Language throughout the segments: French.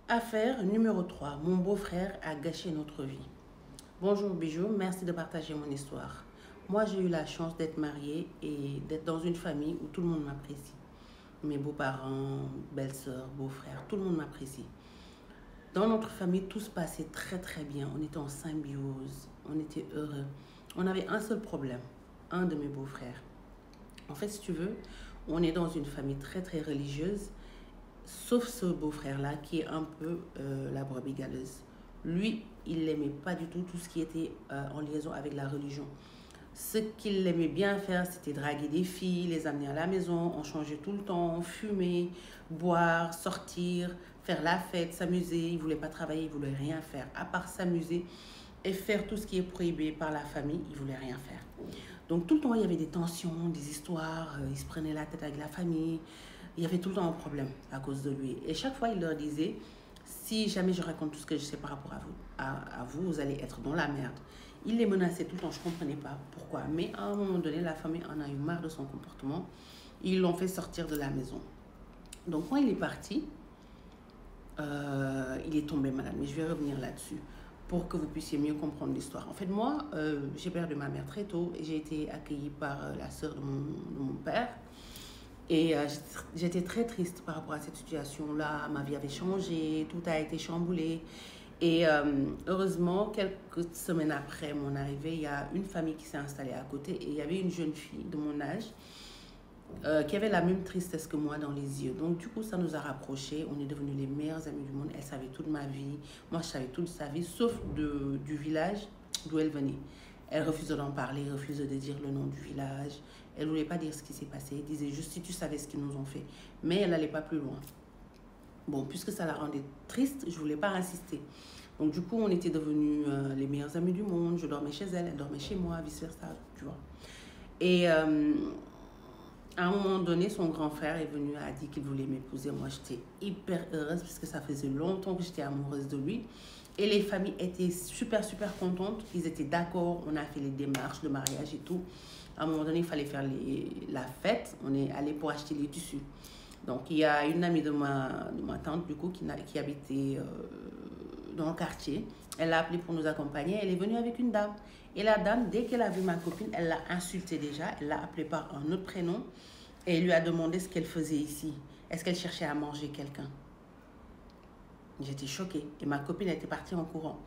Affaire numéro 3. Mon beau-frère a gâché notre vie. Bonjour Bijou, merci de partager mon histoire. Moi, j'ai eu la chance d'être mariée et d'être dans une famille où tout le monde m'apprécie. Mes beaux-parents, belles-sœurs, beaux-frères, tout le monde m'apprécie. Dans notre famille, tout se passait très très bien. On était en symbiose, on était heureux. On avait un seul problème, un de mes beaux-frères. En fait, si tu veux, on est dans une famille très très religieuse, sauf ce beau-frère-là qui est un peu la brebis galeuse. Lui, il n'aimait pas du tout tout ce qui était en liaison avec la religion. Ce qu'il aimait bien faire, c'était draguer des filles, les amener à la maison, en changer tout le temps, fumer, boire, sortir, faire la fête, s'amuser. Il ne voulait pas travailler, il ne voulait rien faire, à part s'amuser et faire tout ce qui est prohibé par la famille, il ne voulait rien faire. Donc tout le temps, il y avait des tensions, des histoires, il se prenait la tête avec la famille, il y avait tout le temps un problème à cause de lui. Et chaque fois, il leur disait, si jamais je raconte tout ce que je sais par rapport à vous, vous allez être dans la merde. Il les menaçait tout le temps, je ne comprenais pas pourquoi. Mais à un moment donné, la famille en a eu marre de son comportement. Ils l'ont fait sortir de la maison. Donc quand il est parti, il est tombé malade. Mais je vais revenir là-dessus pour que vous puissiez mieux comprendre l'histoire. En fait, moi, j'ai perdu ma mère très tôt et j'ai été accueillie par la sœur de mon père. Et j'étais très triste par rapport à cette situation-là. Ma vie avait changé, tout a été chamboulé. Et heureusement, quelques semaines après mon arrivée, il y a une famille qui s'est installée à côté et il y avait une jeune fille de mon âge qui avait la même tristesse que moi dans les yeux. Donc du coup, ça nous a rapprochés. On est devenus les meilleurs amis du monde. Elle savait toute ma vie. Moi, je savais toute sa vie, sauf du village d'où elle venait. Elle refusait d'en parler, refusait de dire le nom du village. Elle ne voulait pas dire ce qui s'est passé. Elle disait juste si tu savais ce qu'ils nous ont fait. Mais elle n'allait pas plus loin. Bon, puisque ça la rendait triste, je ne voulais pas insister. Donc du coup, on était devenus les meilleurs amis du monde. Je dormais chez elle, elle dormait chez moi, vice-versa, tu vois. Et à un moment donné, son grand frère est venu, a dit qu'il voulait m'épouser. Moi, j'étais hyper heureuse parce que ça faisait longtemps que j'étais amoureuse de lui. Et les familles étaient super, super contentes. Ils étaient d'accord. On a fait les démarches de mariage et tout. À un moment donné, il fallait faire la fête. On est allé pour acheter les tissus. Donc, il y a une amie de ma tante, du coup, qui habitait dans le quartier. Elle l'a appelé pour nous accompagner. Elle est venue avec une dame. Et la dame, dès qu'elle a vu ma copine, elle l'a insultée déjà. Elle l'a appelée par un autre prénom. Et elle lui a demandé ce qu'elle faisait ici. Est-ce qu'elle cherchait à manger quelqu'un? J'étais choquée. Et ma copine était partie en courant.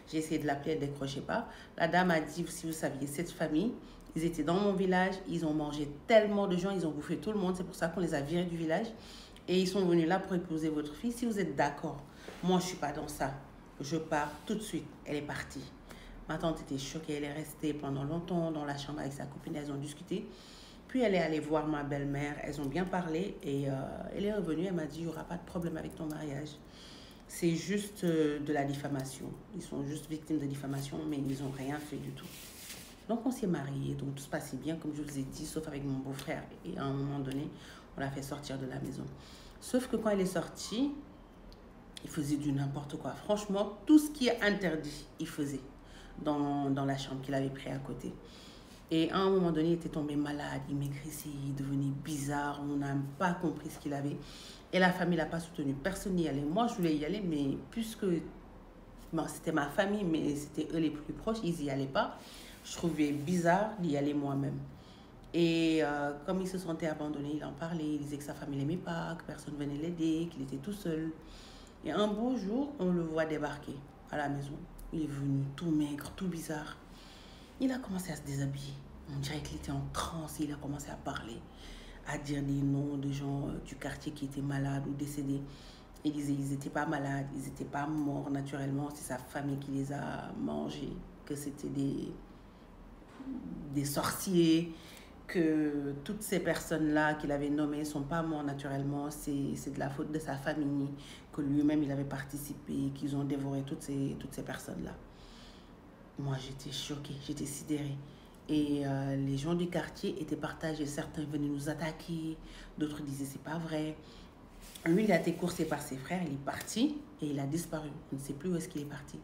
J'ai essayé de l'appeler, elle ne décrochait pas. La dame a dit, si vous saviez, cette famille, ils étaient dans mon village, ils ont mangé tellement de gens, ils ont bouffé tout le monde. C'est pour ça qu'on les a virés du village. Et ils sont venus là pour épouser votre fille. Si vous êtes d'accord, moi je ne suis pas dans ça. Je pars tout de suite. Elle est partie. Ma tante était choquée. Elle est restée pendant longtemps dans la chambre avec sa copine. Elles ont discuté. Puis elle est allée voir ma belle-mère. Elles ont bien parlé. Et elle est revenue. Elle m'a dit, il n'y aura pas de problème avec ton mariage. C'est juste de la diffamation. Ils sont juste victimes de diffamation, mais ils n'ont rien fait du tout. Donc on s'est mariés, donc tout se passait bien, comme je vous ai dit, sauf avec mon beau-frère. Et à un moment donné, on l'a fait sortir de la maison. Sauf que quand il est sorti, il faisait du n'importe quoi. Franchement, tout ce qui est interdit, il faisait dans la chambre qu'il avait pris à côté. Et à un moment donné, il était tombé malade, il maigrissait, il devenait bizarre, on n'a pas compris ce qu'il avait. Et la famille ne l'a pas soutenu, personne n'y allait. Moi, je voulais y aller, mais puisque bon, c'était ma famille, mais c'était eux les plus proches, ils n'y allaient pas. Je trouvais bizarre d'y aller moi-même. Et comme il se sentait abandonné, il en parlait, il disait que sa famille ne l'aimait pas, que personne ne venait l'aider, qu'il était tout seul. Et un beau jour, on le voit débarquer à la maison. Il est venu tout maigre, tout bizarre. Il a commencé à se déshabiller. On dirait qu'il était en transe. Il a commencé à parler, à dire des noms de gens du quartier qui étaient malades ou décédés. Il disait qu'ils n'étaient pas malades, ils n'étaient pas morts naturellement. C'est sa famille qui les a mangés, que c'était des sorciers, que toutes ces personnes-là qu'il avait nommées ne sont pas mortes naturellement. C'est de la faute de sa famille, que lui-même il avait participé, qu'ils ont dévoré toutes ces personnes-là. Moi, j'étais choquée, j'étais sidérée. Et les gens du quartier étaient partagés. Certains venaient nous attaquer, d'autres disaient c'est pas vrai. Lui, il a été coursé par ses frères, il est parti et il a disparu. On ne sait plus où est-ce qu'il est parti.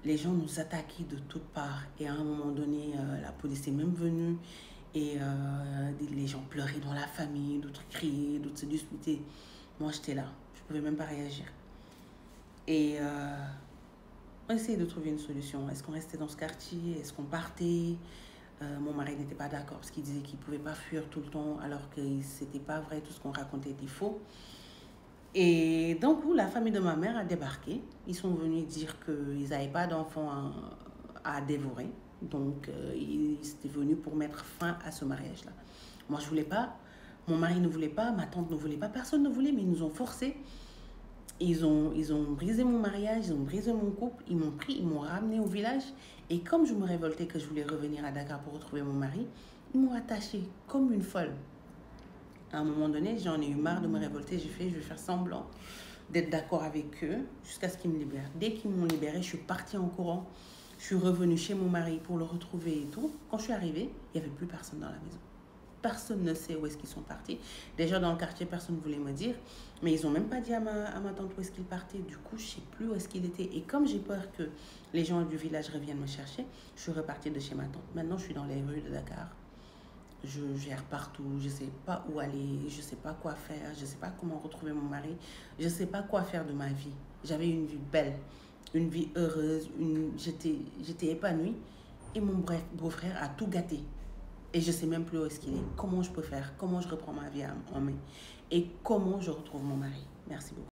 Les gens nous attaquaient de toutes parts. Et à un moment donné, la police est même venue. Et les gens pleuraient dans la famille, d'autres criaient, d'autres se disputaient. Moi, j'étais là. Je ne pouvais même pas réagir. Et on essayait de trouver une solution. Est-ce qu'on restait dans ce quartier? Est-ce qu'on partait? Mon mari n'était pas d'accord parce qu'il disait qu'il ne pouvait pas fuir tout le temps alors que ce n'était pas vrai, tout ce qu'on racontait était faux. Et d'un coup, la famille de ma mère a débarqué. Ils sont venus dire qu'ils n'avaient pas d'enfants à dévorer. Donc, ils étaient venus pour mettre fin à ce mariage-là. Moi, je ne voulais pas. Mon mari ne voulait pas. Ma tante ne voulait pas. Personne ne voulait, mais ils nous ont forcés. Ils ont brisé mon mariage, ils ont brisé mon couple. Ils m'ont pris, ils m'ont ramené au village. Et comme je me révoltais que je voulais revenir à Dakar pour retrouver mon mari, ils m'ont attachée comme une folle. À un moment donné, j'en ai eu marre de me révolter. J'ai fait, je vais faire semblant d'être d'accord avec eux jusqu'à ce qu'ils me libèrent. Dès qu'ils m'ont libérée, je suis partie en courant. Je suis revenue chez mon mari pour le retrouver et tout. Quand je suis arrivée, il n'y avait plus personne dans la maison. Personne ne sait où est-ce qu'ils sont partis. Déjà dans le quartier, personne ne voulait me dire. Mais ils n'ont même pas dit à ma tante où est-ce qu'ils partaient. Du coup, je ne sais plus où est-ce qu'il était. Et comme j'ai peur que les gens du village reviennent me chercher, je suis repartie de chez ma tante. Maintenant, je suis dans les rues de Dakar. Je gère partout, je ne sais pas où aller, je ne sais pas quoi faire, je ne sais pas comment retrouver mon mari, je ne sais pas quoi faire de ma vie. J'avais une vie belle, une vie heureuse, j'étais épanouie et mon beau-frère a tout gâté. Et je ne sais même plus où est-ce qu'il est, comment je peux faire, comment je reprends ma vie en main et comment je retrouve mon mari. Merci beaucoup.